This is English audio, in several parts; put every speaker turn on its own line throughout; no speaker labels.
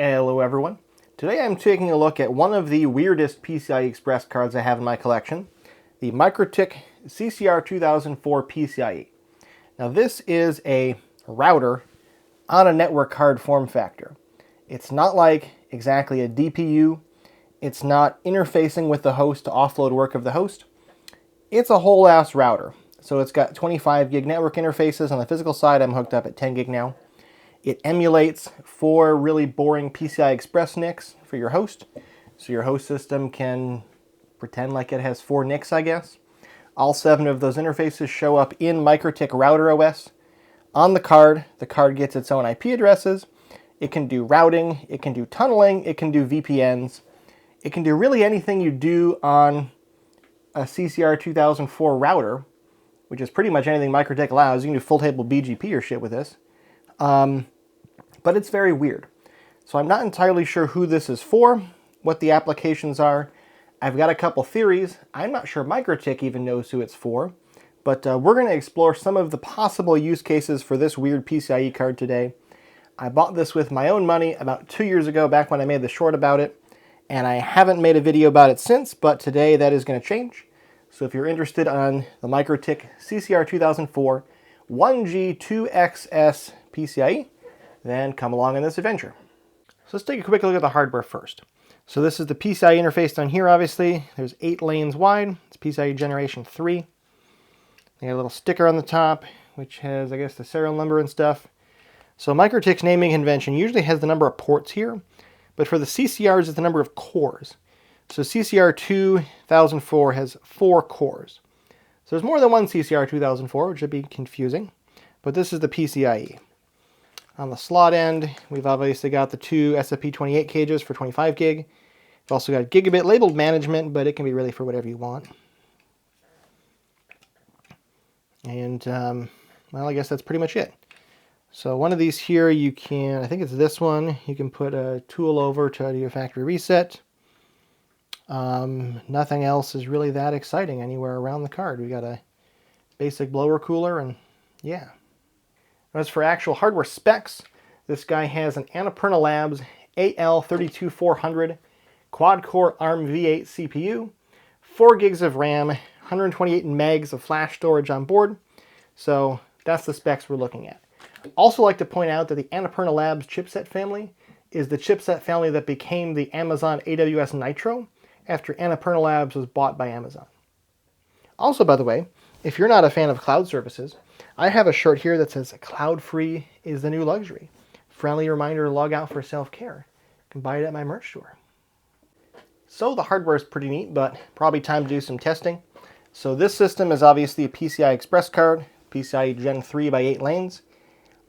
Hello everyone. Today I'm taking a look at one of the weirdest PCI Express cards I have in my collection, the Mikrotik CCR2004-PCIe. Now this is a router on a network card form factor. It's not like exactly a DPU. It's not interfacing with the host to offload work of the host. It's a whole ass router. So it's got 25 gig network interfaces. On the physical side, I'm hooked up at 10 gig now. It emulates 4 really boring PCI Express NICs for your host. So your host system can pretend like it has 4 NICs, I guess. All 7 of those interfaces show up in Mikrotik Router OS. On the card gets its own IP addresses. It can do routing, it can do tunneling, it can do VPNs. It can do really anything you do on a CCR2004 router, which is pretty much anything Mikrotik allows. You can do full table BGP or shit with this. But it's very weird. So I'm not entirely sure who this is for, what the applications are. I've got a couple theories. I'm not sure Mikrotik even knows who it's for, but we're going to explore some of the possible use cases for this weird PCIe card today. I bought this with my own money about 2 years ago, back when I made the short about it, and I haven't made a video about it since, but today that is going to change. So if you're interested on the Mikrotik CCR2004-1G-2XS-PCIe, then come along in this adventure. So let's take a quick look at the hardware first. So this is the PCIe interface down here, obviously. There's 8 lanes wide. It's PCIe generation 3. They got a little sticker on the top, which has, I guess, the serial number and stuff. So Mikrotik's naming convention usually has the number of ports here, but for the CCRs, it's the number of cores. So CCR2004 has 4 cores. So there's more than one CCR2004, which would be confusing, but this is the PCIe. On the slot end, we've obviously got the 2 SFP28 cages for 25 gig. We've also got gigabit labeled management, but it can be really for whatever you want. And, well, I guess that's pretty much it. So one of these here, you can, I think it's this one, you can put a tool over to do a factory reset. Nothing else is really that exciting anywhere around the card. We got a basic blower cooler, and yeah. As for actual hardware specs, this guy has an Annapurna Labs AL32400 quad-core ARM V8 CPU, 4 gigs of RAM, 128 megs of flash storage on board. So that's the specs we're looking at. Also like to point out that the Annapurna Labs chipset family is the chipset family that became the Amazon AWS Nitro after Annapurna Labs was bought by Amazon. Also, by the way, if you're not a fan of cloud services, I have a shirt here that says "Cloud-free is the new luxury." Friendly reminder to log out for self-care. You can buy it at my merch store. So the hardware is pretty neat, but probably time to do some testing. So this system is obviously a PCI Express card, PCIe Gen 3 by 8 lanes.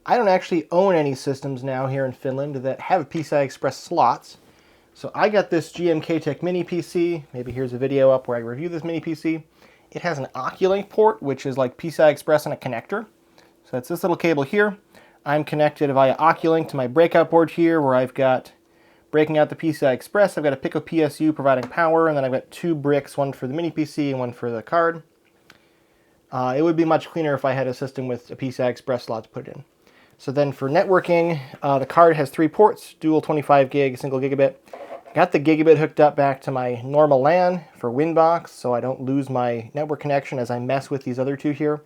I don't actually own any systems now here in Finland that have PCI Express slots. So I got this GMKTech mini PC. Maybe here's a video up where I review this mini PC. It has an Oculink port, which is like PCI Express and a connector. So it's this little cable here. I'm connected via Oculink to my breakout board here, where I've got breaking out the PCI Express. I've got a Pico PSU providing power, and then I've got 2 bricks, one for the mini PC and one for the card. It would be much cleaner if I had a system with a PCI Express slot to put it in. So then for networking, the card has 3 ports, dual 25 gig, single gigabit. Got the gigabit hooked up back to my normal LAN for Winbox, so I don't lose my network connection as I mess with these other 2 here.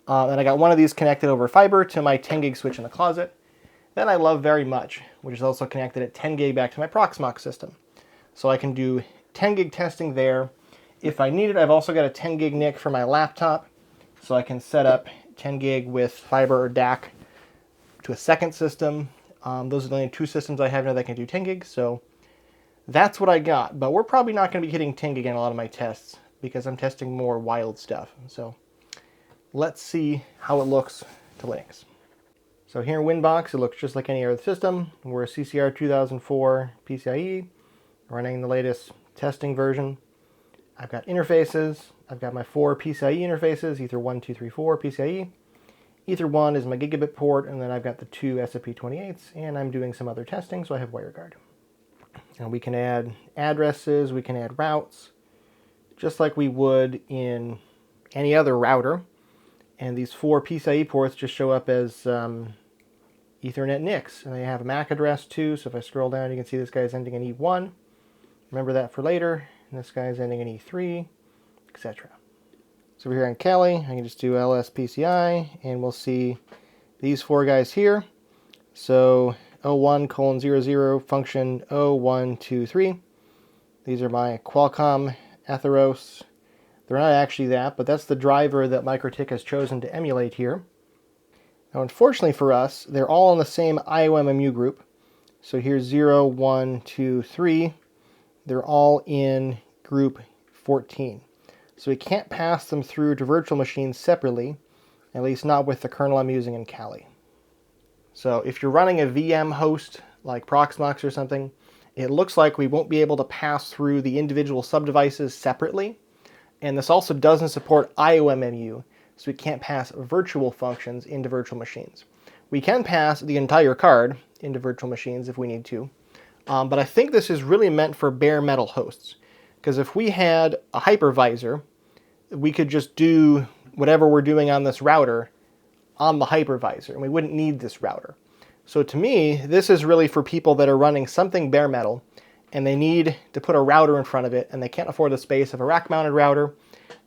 And I got one of these connected over fiber to my 10 gig switch in the closet. That I love very much, which is also connected at 10 gig back to my Proxmox system. So I can do 10 gig testing there. If I need it, I've also got a 10 gig NIC for my laptop, so I can set up 10 gig with fiber or DAC to a second system. Those are the only 2 systems I have now that can do 10 gig, so that's what I got. But we're probably not going to be hitting 10 gig in a lot of my tests because I'm testing more wild stuff. So let's see how it looks to Linux. So here in Winbox, it looks just like any other system. We're a CCR2004-PCIe, running the latest testing version. I've got interfaces. I've got my 4 PCIe interfaces, Ether 1, 2, 3, 4 PCIe. Ether 1 is my gigabit port, and then I've got the 2 SFP28s, and I'm doing some other testing, so I have WireGuard. And we can add addresses, we can add routes, just like we would in any other router. And these 4 PCIe ports just show up as Ethernet NICs, and they have a MAC address too, so if I scroll down you can see this guy's ending in E1. Remember that for later. And this guy's ending in E3, etc. So over here on Kali, I can just do LS-PCIe, and we'll see these 4 guys here. So 01:00 function 0123. These are my Qualcomm Atheros. They're not actually that, but that's the driver that Mikrotik has chosen to emulate here. Now, unfortunately for us, they're all in the same IOMMU group. So here's 0, 1, 2, 3. They're all in group 14. So we can't pass them through to virtual machines separately, at least not with the kernel I'm using in Kali. So if you're running a VM host like Proxmox or something, it looks like we won't be able to pass through the individual subdevices separately. And this also doesn't support IOMMU, so we can't pass virtual functions into virtual machines. We can pass the entire card into virtual machines if we need to, but I think this is really meant for bare metal hosts, because if we had a hypervisor, we could just do whatever we're doing on this router on the hypervisor, and we wouldn't need this router. So to me, this is really for people that are running something bare metal, and they need to put a router in front of it, and they can't afford the space of a rack-mounted router,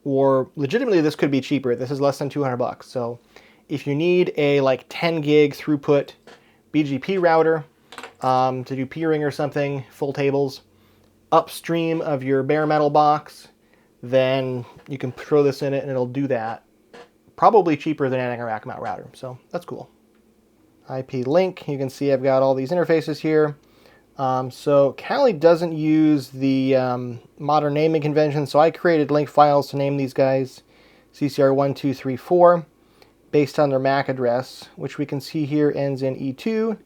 or legitimately this could be cheaper. This is less than $200. So if you need a like 10 gig throughput BGP router to do peering or something, full tables, upstream of your bare metal box, then you can throw this in it and it'll do that. Probably cheaper than adding a rack mount router, so that's cool. IP link, you can see I've got all these interfaces here. So Kali doesn't use the modern naming convention, so I created link files to name these guys CCR1234 based on their MAC address, which we can see here ends in E2,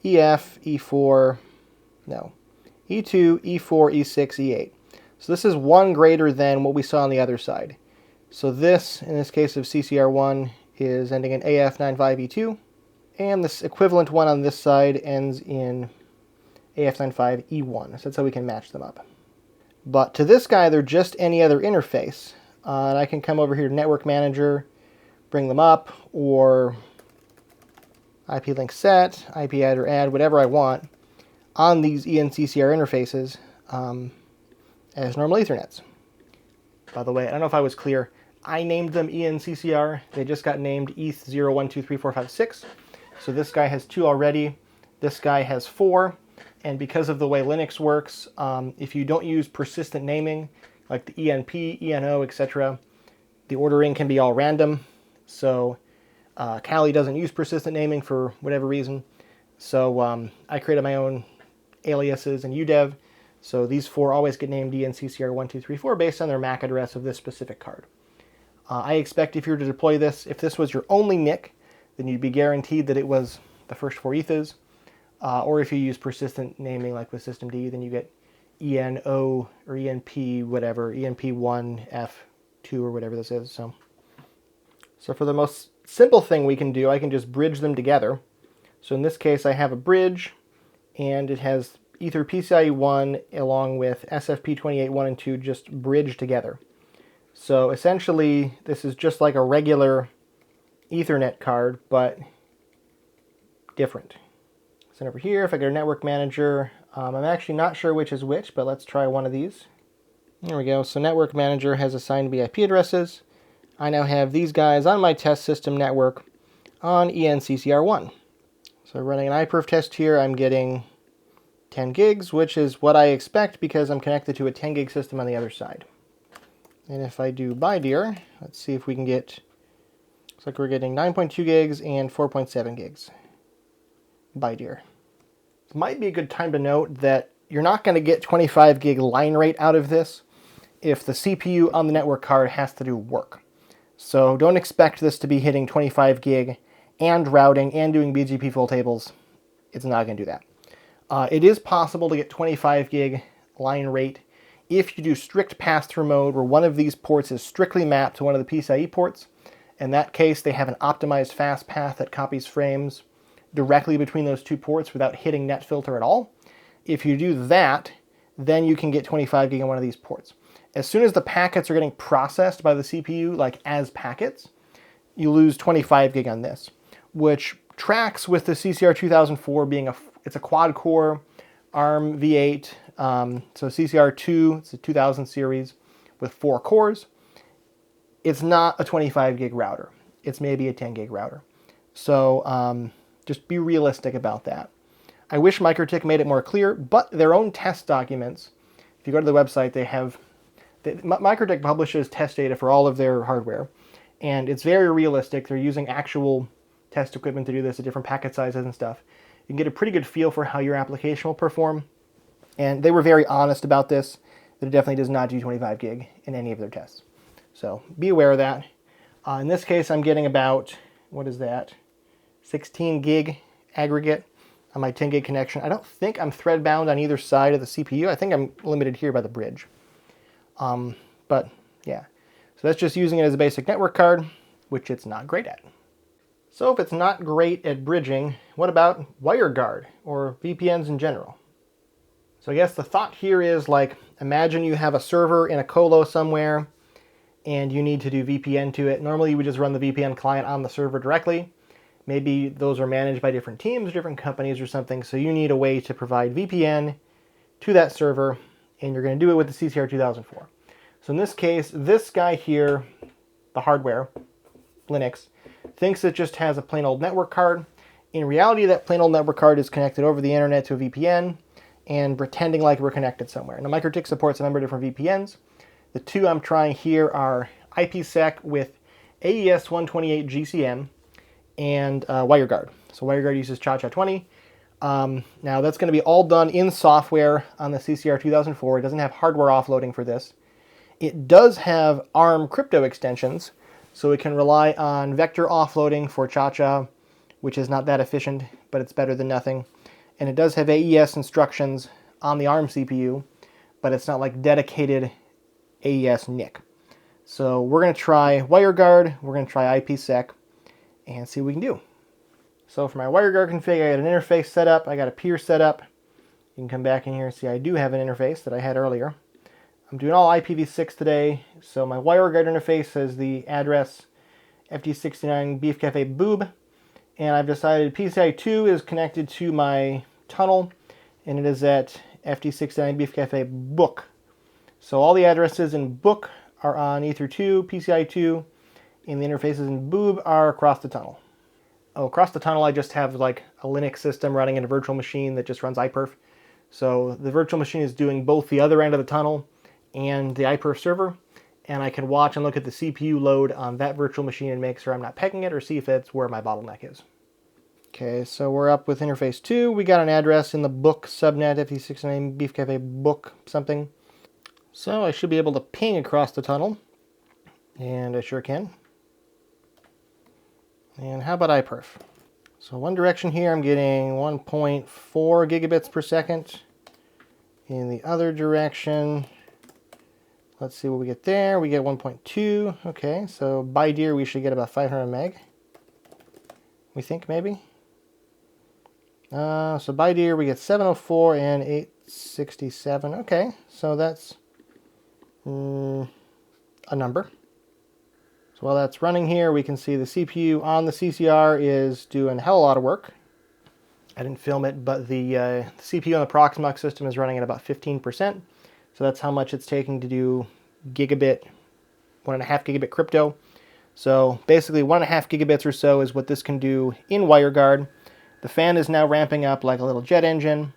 EF, E4, no, E2, E4, E6, E8. So this is one greater than what we saw on the other side. So this, in this case of CCR1, is ending in AF95E2, and this equivalent one on this side ends in AF95E1. So that's how we can match them up. But to this guy, they're just any other interface. And I can come over here to Network Manager, bring them up, or IP link set, IP add or add, whatever I want, on these ENCCR interfaces as normal Ethernets. By the way, I don't know if I was clear. I named them ENCCR. They just got named ETH01234556. So this guy has 2 already. This guy has 4. And because of the way Linux works, if you don't use persistent naming, like the ENP, ENO, etc., the ordering can be all random. So Kali doesn't use persistent naming for whatever reason. So I created my own aliases in UDEV. So these 4 always get named ENCCR1234 based on their MAC address of this specific card. I expect if you were to deploy this, if this was your only NIC, then you'd be guaranteed that it was the first 4 ethers. Or if you use persistent naming like with systemd, then you get ENO or ENP, whatever, ENP1, F2 or whatever this is. So for the most simple thing we can do, I can just bridge them together. So in this case, I have a bridge, and it has Ether PCIe 1 along with SFP28 1 and 2 just bridged together. So essentially, this is just like a regular Ethernet card, but different. So over here, if I go to Network Manager, I'm actually not sure which is which, but let's try one of these. There we go. So Network Manager has assigned me IP addresses. I now have these guys on my test system network on ENCCR1. So running an iPerf test here, I'm getting 10 gigs, which is what I expect because I'm connected to a 10 gig system on the other side. And if I do BIDIR, let's see if we can get, looks like we're getting 9.2 gigs and 4.7 gigs. BIDIR. It might be a good time to note that you're not going to get 25 gig line rate out of this if the CPU on the network card has to do work. So don't expect this to be hitting 25 gig and routing and doing BGP full tables. It's not going to do that. It is possible to get 25 gig line rate if you do strict pass-through mode where one of these ports is strictly mapped to one of the PCIe ports. In that case, they have an optimized fast path that copies frames directly between those 2 ports without hitting net filter at all. If you do that, then you can get 25 gig on one of these ports. As soon as the packets are getting processed by the CPU, like as packets, you lose 25 gig on this, which tracks with the CCR2004 being it's a quad-core ARM V8, so CCR2, it's a 2000 series with 4 cores. It's not a 25 gig router. It's maybe a 10 gig router. So just be realistic about that. I wish Mikrotik made it more clear, but their own test documents, if you go to the website, Mikrotik publishes test data for all of their hardware, and it's very realistic. They're using actual test equipment to do this at different packet sizes and stuff. You can get a pretty good feel for how your application will perform, and they were very honest about this, that it definitely does not do 25 gig in any of their tests. So be aware of that. In this case, I'm getting about, what is that, 16 gig aggregate on my 10 gig connection. I don't think I'm thread bound on either side of the CPU. I think I'm limited here by the bridge. But yeah, so that's just using it as a basic network card, which it's not great at. So if it's not great at bridging, what about WireGuard or VPNs in general? So I guess the thought here is, like, imagine you have a server in a colo somewhere and you need to do VPN to it. Normally you would just run the VPN client on the server directly. Maybe those are managed by different teams, different companies or something, so you need a way to provide VPN to that server, and you're going to do it with the CCR2004. So in this case, this guy here, the hardware, Linux, thinks it just has a plain old network card. In reality, that plain old network card is connected over the internet to a VPN and pretending like we're connected somewhere. Now, Mikrotik supports a number of different VPNs. The two I'm trying here are IPsec with AES 128 GCM and WireGuard. So WireGuard uses CCR20. Now that's going to be all done in software on the CCR2004. It doesn't have hardware offloading for this. It does have ARM crypto extensions, so it can rely on vector offloading for CCR, which is not that efficient, but it's better than nothing. And it does have AES instructions on the ARM CPU, but it's not like dedicated AES NIC. So we're going to try WireGuard, we're going to try IPsec, and see what we can do. So for my WireGuard config, I got an interface set up, I got a peer set up. You can come back in here and see I do have an interface that I had earlier. I'm doing all IPv6 today, so my WireGuard interface has the address FD69 Beef Cafe Boob, and I've decided PCIe 2 is connected to my tunnel, and it is at FD69 Beef Cafe Book. So all the addresses in Book are on Ether 2, PCIe 2, and the interfaces in Boob are across the tunnel. Oh, across the tunnel I just have like a Linux system running in a virtual machine that just runs iPerf. So the virtual machine is doing both the other end of the tunnel and the iPerf server, and I can watch and look at the CPU load on that virtual machine and make sure I'm not pegging it or see if it's where my bottleneck is. Okay, so we're up with interface 2. We got an address in the book subnet, FD69 Beef Cafe book something. So I should be able to ping across the tunnel, and I sure can. And how about iPerf? So one direction here I'm getting 1.4 gigabits per second. In the other direction, let's see what we get there. We get 1.2. Okay, so by deer we should get about 500 meg. We think maybe. So by deer we get 704 and 867. Okay, so that's a number. So while that's running here, we can see the CPU on the CCR is doing a hell of a lot of work. I didn't film it, but the CPU on the Proxmox system is running at about 15%. So that's how much it's taking to do gigabit, 1.5 gigabit crypto. So basically 1.5 gigabits or so is what this can do in WireGuard. The fan is now ramping up like a little jet engine.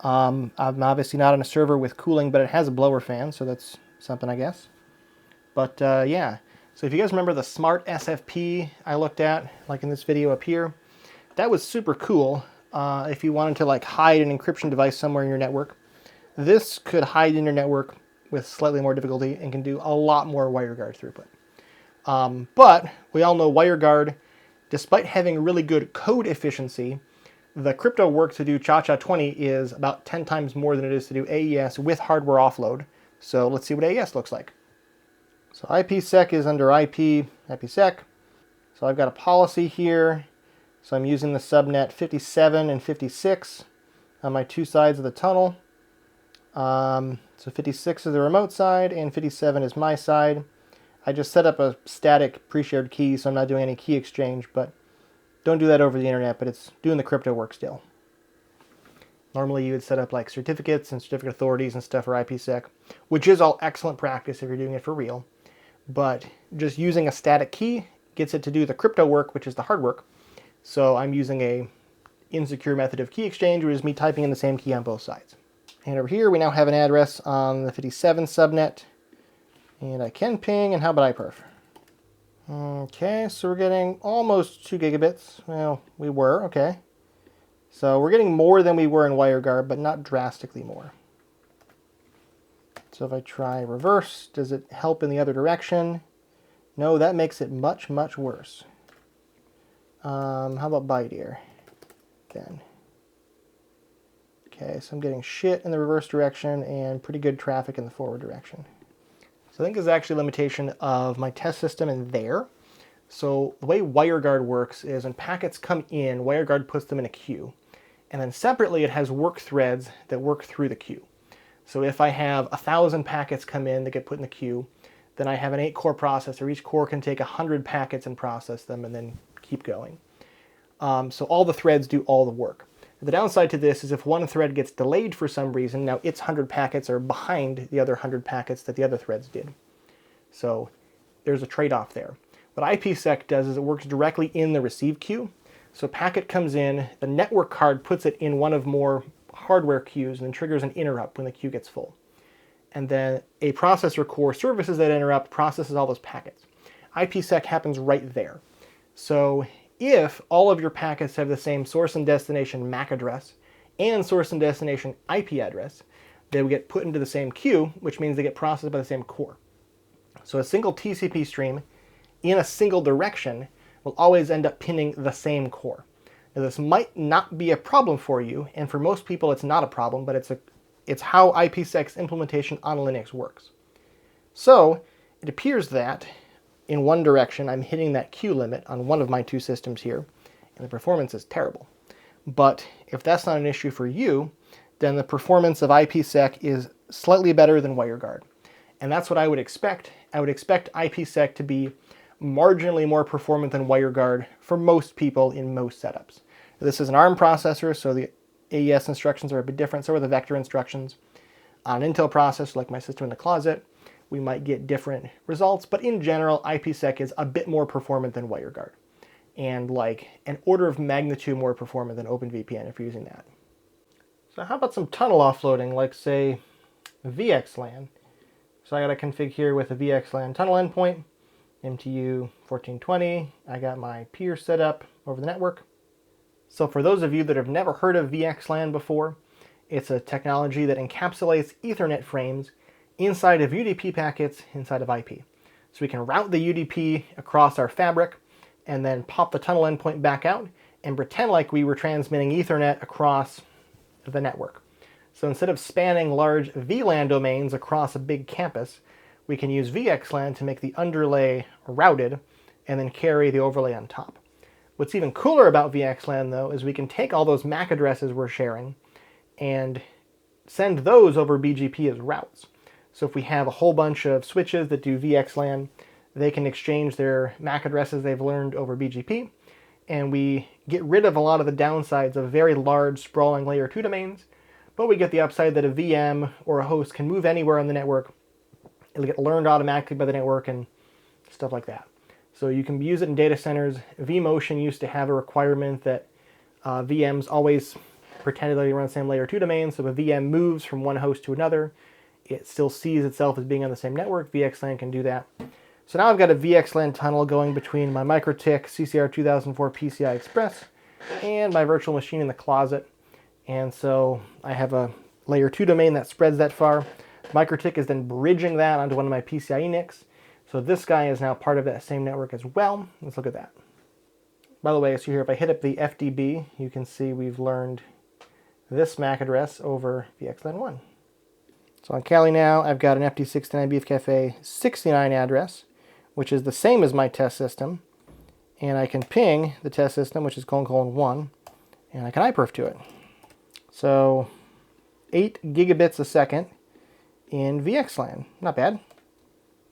I'm obviously not on a server with cooling, but it has a blower fan, so that's something, I guess. But yeah, so if you guys remember the smart SFP I looked at, like in this video up here, that was super cool if you wanted to like hide an encryption device somewhere in your network. This could hide in your network with slightly more difficulty and can do a lot more WireGuard throughput. But we all know WireGuard, despite having really good code efficiency, the crypto work to do CCR20 is about 10 times more than it is to do AES with hardware offload. So let's see what AES looks like. So IPsec is under IPsec. So I've got a policy here. So I'm using the subnet 57 and 56 on my two sides of the tunnel. So 56 is the remote side and 57 is my side. I just set up a static pre-shared key, so I'm not doing any key exchange, but Don't do that over the internet, but it's doing the crypto work still. Normally you would set up like certificates and certificate authorities and stuff for IPsec, which is all excellent practice if you're doing it for real. But just using a static key gets it to do the crypto work, which is the hard work. So I'm using a insecure method of key exchange, which is me typing in the same key on both sides. And over here we now have an address on the 57 subnet. And I can ping, and how about iPerf? Okay, so we're getting almost 2 gigabits. Well, we were, okay. So we're getting more than we were in WireGuard, but not drastically more. So if I try reverse, does it help in the other direction? No, that makes it much, much worse. How about byte here then? Okay, so I'm getting shit in the reverse direction and pretty good traffic in the forward direction. So I think there's actually a limitation of my test system in there. So the way WireGuard works is when packets come in, WireGuard puts them in a queue. And then separately it has work threads that work through the queue. So if I have 1,000 packets come in that get put in the queue, then I have an 8-core processor. Each core can take 100 packets and process them and then keep going. So all the threads do all the work. The downside to this is if one thread gets delayed for some reason, now its 100 packets are behind the other 100 packets that the other threads did. So there's a trade-off there. What IPsec does is it works directly in the receive queue. So packet comes in, the network card puts it in one of more hardware queues and then triggers an interrupt when the queue gets full. And then a processor core services that interrupt, processes all those packets. IPsec happens right there. So if all of your packets have the same source and destination MAC address and source and destination IP address, they will get put into the same queue, which means they get processed by the same core. So a single TCP stream in a single direction will always end up pinning the same core. Now this might not be a problem for you, and for most people it's not a problem, but it's how IPsec's implementation on Linux works. So it appears that in one direction I'm hitting that queue limit on one of my 2 systems here, and the performance is terrible. But if that's not an issue for you, then the performance of IPsec is slightly better than WireGuard. And that's what I would expect. I would expect IPsec to be marginally more performant than WireGuard for most people in most setups. This is an ARM processor, so the AES instructions are a bit different. So are the vector instructions. On an Intel processor, like my system in the closet, we might get different results, but in general, IPsec is a bit more performant than WireGuard, and like an order of magnitude more performant than OpenVPN if you're using that. So how about some tunnel offloading, like say VXLAN? So I got a config here with a VXLAN tunnel endpoint, MTU 1420. I got my peer set up over the network. So for those of you that have never heard of VXLAN before, it's a technology that encapsulates Ethernet frames inside of UDP packets inside of IP. So we can route the UDP across our fabric and then pop the tunnel endpoint back out and pretend like we were transmitting Ethernet across the network. So instead of spanning large VLAN domains across a big campus, we can use VXLAN to make the underlay routed and then carry the overlay on top. What's even cooler about VXLAN though is we can take all those MAC addresses we're sharing and send those over BGP as routes. So if we have a whole bunch of switches that do VXLAN, they can exchange their MAC addresses they've learned over BGP, and we get rid of a lot of the downsides of very large sprawling layer 2 domains, but we get the upside that a VM or a host can move anywhere on the network. It'll get learned automatically by the network and stuff like that. So you can use it in data centers. vMotion used to have a requirement that VMs always pretended they run the same layer 2 domain, so if a VM moves from one host to another, it still sees itself as being on the same network. VXLAN can do that. So now I've got a VXLAN tunnel going between my Mikrotik CCR2004-PCIe Express and my virtual machine in the closet. And so I have a layer 2 domain that spreads that far. Mikrotik is then bridging that onto one of my PCIe NICs. So this guy is now part of that same network as well. Let's look at that. By the way, so here if I hit up the FDB, you can see we've learned this MAC address over VXLAN 1. So on Kali now, I've got an FD69 BFCafe 69 address, which is the same as my test system. And I can ping the test system, which is ::1, and I can iPerf to it. So 8 gigabits a second in VXLAN. Not bad.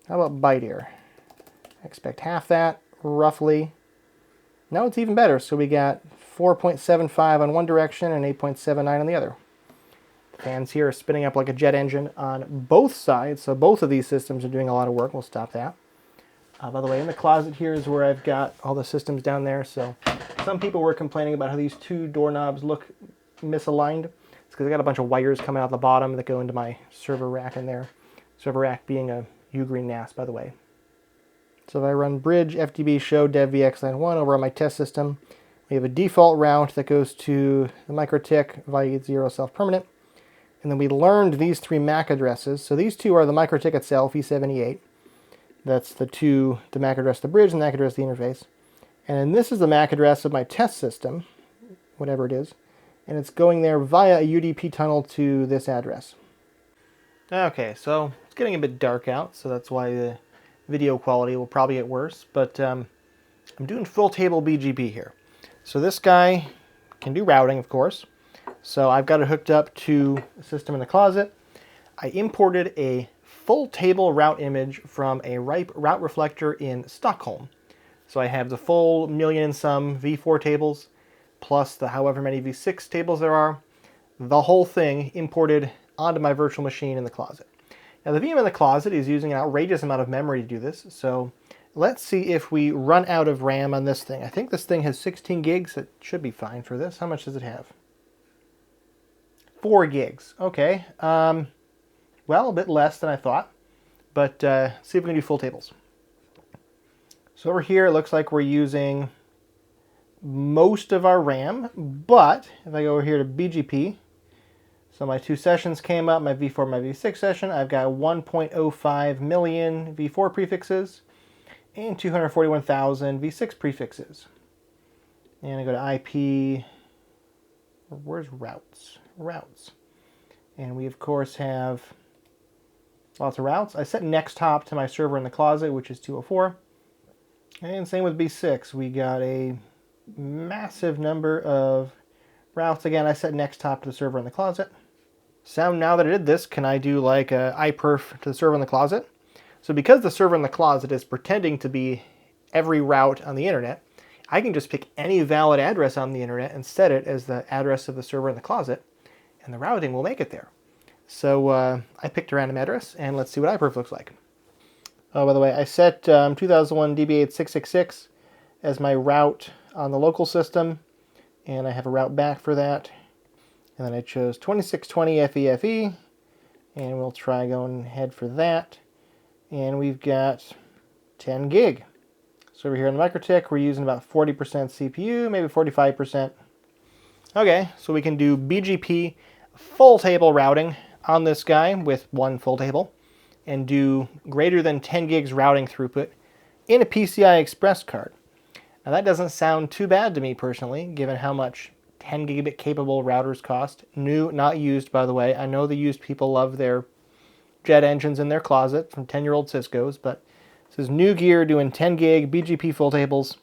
How about byte here? I expect half that, roughly. now it's even better. So we got 4.75 on one direction and 8.79 on the other. The fans here are spinning up like a jet engine on both sides, so both of these systems are doing a lot of work. We'll stop that. By the way, in the closet here is where I've got all the systems down there. So some people were complaining about how these two doorknobs look misaligned. It's because I got a bunch of wires coming out the bottom that go into my server rack in there. Server rack being a Ugreen NAS, by the way. So if I run bridge FDB show dev VXLAN 1 over on my test system, we have a default route that goes to the Mikrotik value 0 self-permanent. And then we learned these three MAC addresses. So these two are the Mikrotik itself, E78. That's the MAC address of the bridge and the MAC address of the interface. And then this is the MAC address of my test system, whatever it is. And it's going there via a UDP tunnel to this address. Okay, so it's getting a bit dark out, so that's why the video quality will probably get worse. But I'm doing full table BGP here. So this guy can do routing, of course. So I've got it hooked up to a system in the closet. I imported a full table route image from a RIPE route reflector in Stockholm. So I have the full million and some V4 tables, plus the however many V6 tables there are, the whole thing imported onto my virtual machine in the closet. Now the VM in the closet is using an outrageous amount of memory to do this, so let's see if we run out of RAM on this thing. I think this thing has 16 gigs. It should be fine for this. How much does it have? 4 gigs. Okay. Well, a bit less than I thought, but see if we can do full tables. So over here, it looks like we're using most of our RAM, but if I go over here to BGP, so my 2 sessions came up, my V4, my V6 session, I've got 1.05 million V4 prefixes and 241,000 V6 prefixes. And I go to IP, where's routes? Routes. And we, of course, have lots of routes. I set next hop to my server in the closet, which is 204. And same with B6. We got a massive number of routes. Again, I set next hop to the server in the closet. So now that I did this, can I do like a iperf to the server in the closet? So because the server in the closet is pretending to be every route on the internet, I can just pick any valid address on the internet and set it as the address of the server in the closet, and the routing will make it there. So I picked a random address, and let's see what iperf looks like. Oh, by the way, I set 2001 DB8666 as my route on the local system, and I have a route back for that. And then I chose 2620 FEFE, and we'll try going ahead for that. And we've got 10 gig. So over here in the Mikrotik, we're using about 40% CPU, maybe 45%. Okay, so we can do BGP full table routing on this guy with one full table, and do greater than 10 gigs routing throughput in a PCI Express card. Now that doesn't sound too bad to me personally, given how much 10 gigabit capable routers cost. New, not used, by the way. I know the used people love their jet engines in their closet from 10-year-old Cisco's, but this is new gear doing 10 gig BGP full tables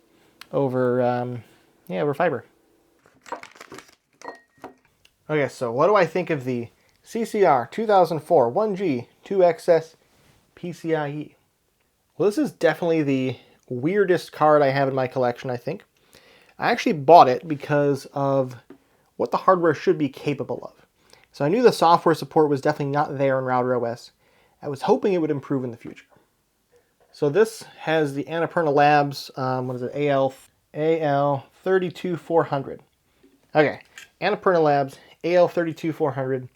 over, over fiber. Okay, so what do I think of the CCR2004-1G-2XS-PCIe? Well, this is definitely the weirdest card I have in my collection, I think. I actually bought it because of what the hardware should be capable of. So I knew the software support was definitely not there in RouterOS. I was hoping it would improve in the future. So this has the Annapurna Labs, AL32400. Okay, Annapurna Labs, AL32400,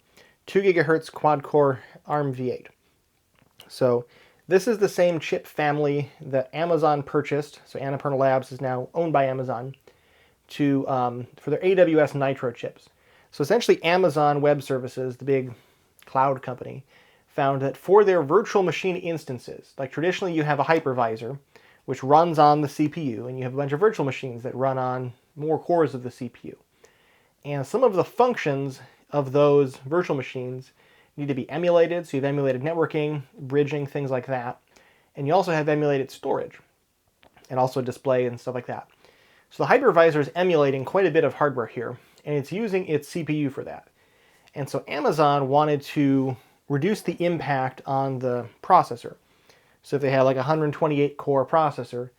2 gigahertz quad-core ARM V8. So this is the same chip family that Amazon purchased. So Annapurna Labs is now owned by Amazon for their AWS Nitro chips. So essentially Amazon Web Services, the big cloud company, found that for their virtual machine instances, like traditionally you have a hypervisor, which runs on the CPU, and you have a bunch of virtual machines that run on more cores of the CPU. And some of the functions of those virtual machines need to be emulated, so you have emulated networking, bridging, things like that. And you also have emulated storage, and also display and stuff like that. So the hypervisor is emulating quite a bit of hardware here, and it's using its CPU for that. And so Amazon wanted to reduce the impact on the processor. So if they had like a 128 core processor,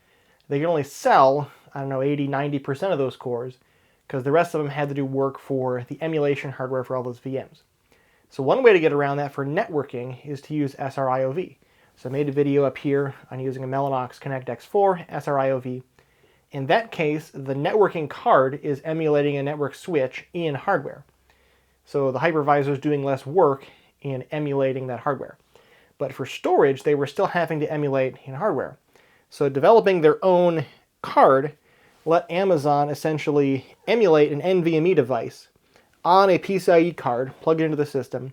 they can only sell, I don't know, 80, 90% of those cores, because the rest of them had to do work for the emulation hardware for all those VMs. So one way to get around that for networking is to use SRIOV. So I made a video up here on using a Mellanox Connect X4 SRIOV. In that case, the networking card is emulating a network switch in hardware. So the hypervisor is doing less work in emulating that hardware. But for storage, they were still having to emulate in hardware. So developing their own card let Amazon essentially emulate an NVMe device on a PCIe card plugged into the system.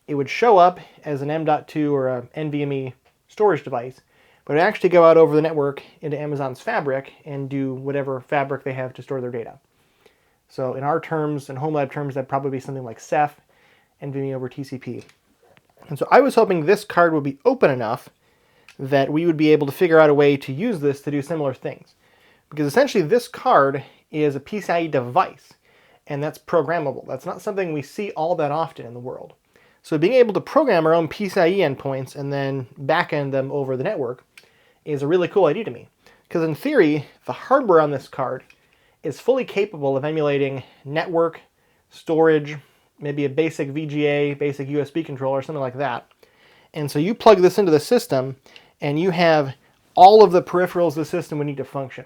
It would show up as an M.2 or a NVMe storage device, but it would actually go out over the network into Amazon's Fabric and do whatever fabric they have to store their data. So in our terms, in home lab terms, that'd probably be something like Ceph, NVMe over TCP. And so I was hoping this card would be open enough that we would be able to figure out a way to use this to do similar things. Because essentially this card is a PCIe device, and that's programmable. That's not something we see all that often in the world. So being able to program our own PCIe endpoints and then backend them over the network is a really cool idea to me. Because in theory, the hardware on this card is fully capable of emulating network, storage, maybe a basic VGA, basic USB controller, something like that. And so you plug this into the system, and you have all of the peripherals the system would need to function.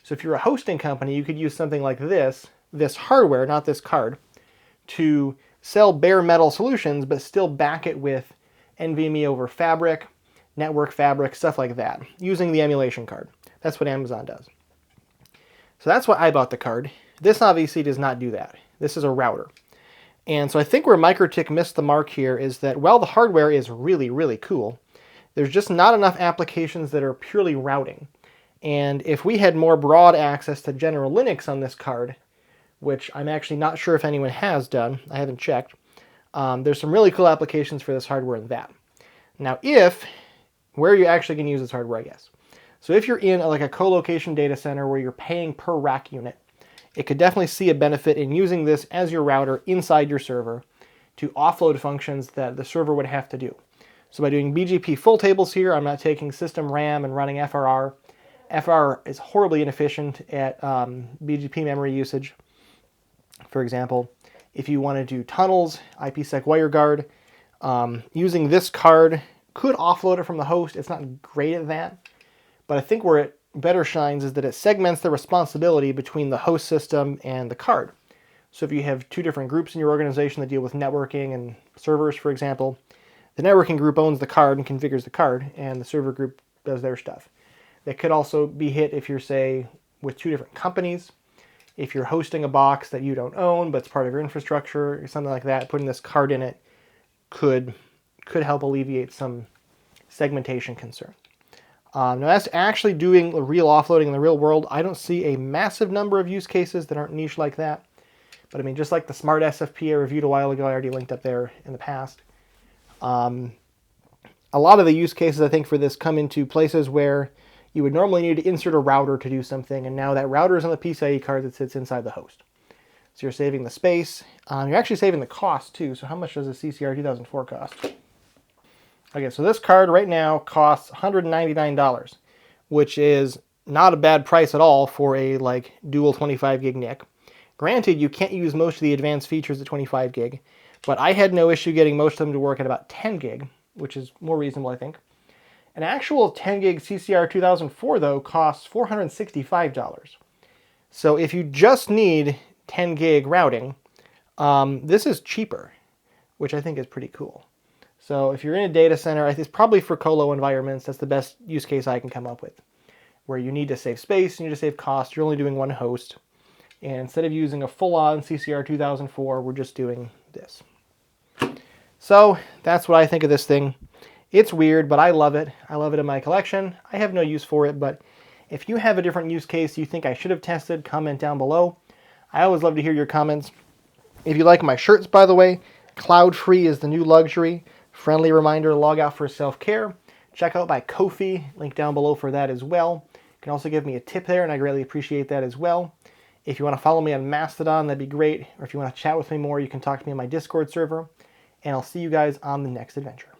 So if you're a hosting company, you could use something like this hardware, not this card, to sell bare metal solutions, but still back it with NVMe over Fabric, network fabric, stuff like that, using the emulation card. That's what Amazon does. So that's why I bought the card. This obviously does not do that. This is a router. And so I think where Mikrotik missed the mark here is that while the hardware is really, really cool, there's just not enough applications that are purely routing. And if we had more broad access to general Linux on this card, which I'm actually not sure if anyone has done, I haven't checked, there's some really cool applications for this hardware in that. Now where you actually can use this hardware, I guess. So if you're in like a co-location data center where you're paying per rack unit, it could definitely see a benefit in using this as your router inside your server to offload functions that the server would have to do. So by doing BGP full tables here, I'm not taking system RAM and running FRR. FRR is horribly inefficient at BGP memory usage. For example, if you want to do tunnels, IPsec WireGuard, using this card could offload it from the host. It's not great at that, but I think where it better shines is that it segments the responsibility between the host system and the card. So if you have two different groups in your organization that deal with networking and servers, for example, the networking group owns the card and configures the card, and the server group does their stuff. That could also be hit if you're, say, with two different companies. If you're hosting a box that you don't own, but it's part of your infrastructure or something like that, putting this card in it could help alleviate some segmentation concern. Now, as to actually doing the real offloading in the real world, I don't see a massive number of use cases that aren't niche like that. But I mean, just like the Smart SFP I reviewed a while ago, I already linked up there in the past. A lot of the use cases, I think, for this come into places where you would normally need to insert a router to do something, and now that router is on the PCIe card that sits inside the host. So you're saving the space. You're actually saving the cost, too. So how much does a CCR2004 cost? Okay, so this card right now costs $199, which is not a bad price at all for a dual 25 gig NIC. Granted, you can't use most of the advanced features at 25 gig, but I had no issue getting most of them to work at about 10 gig, which is more reasonable, I think. An actual 10 gig CCR2004, though, costs $465. So if you just need 10 gig routing, this is cheaper, which I think is pretty cool. So if you're in a data center, it's probably for colo environments. That's the best use case I can come up with, where you need to save space, you need to save cost, you're only doing one host. And instead of using a full-on CCR2004, we're just doing this. So that's what I think of this thing. It's weird, but I love it. I love it in my collection. I have no use for it, but if you have a different use case you think I should have tested, comment down below. I always love to hear your comments. If you like my shirts, by the way, cloud-free is the new luxury. Friendly reminder to log out for self-care. Check out my Ko-fi, link down below for that as well. You can also give me a tip there, and I greatly appreciate that as well. If you want to follow me on Mastodon, that'd be great. Or if you want to chat with me more, you can talk to me on my Discord server. And I'll see you guys on the next adventure.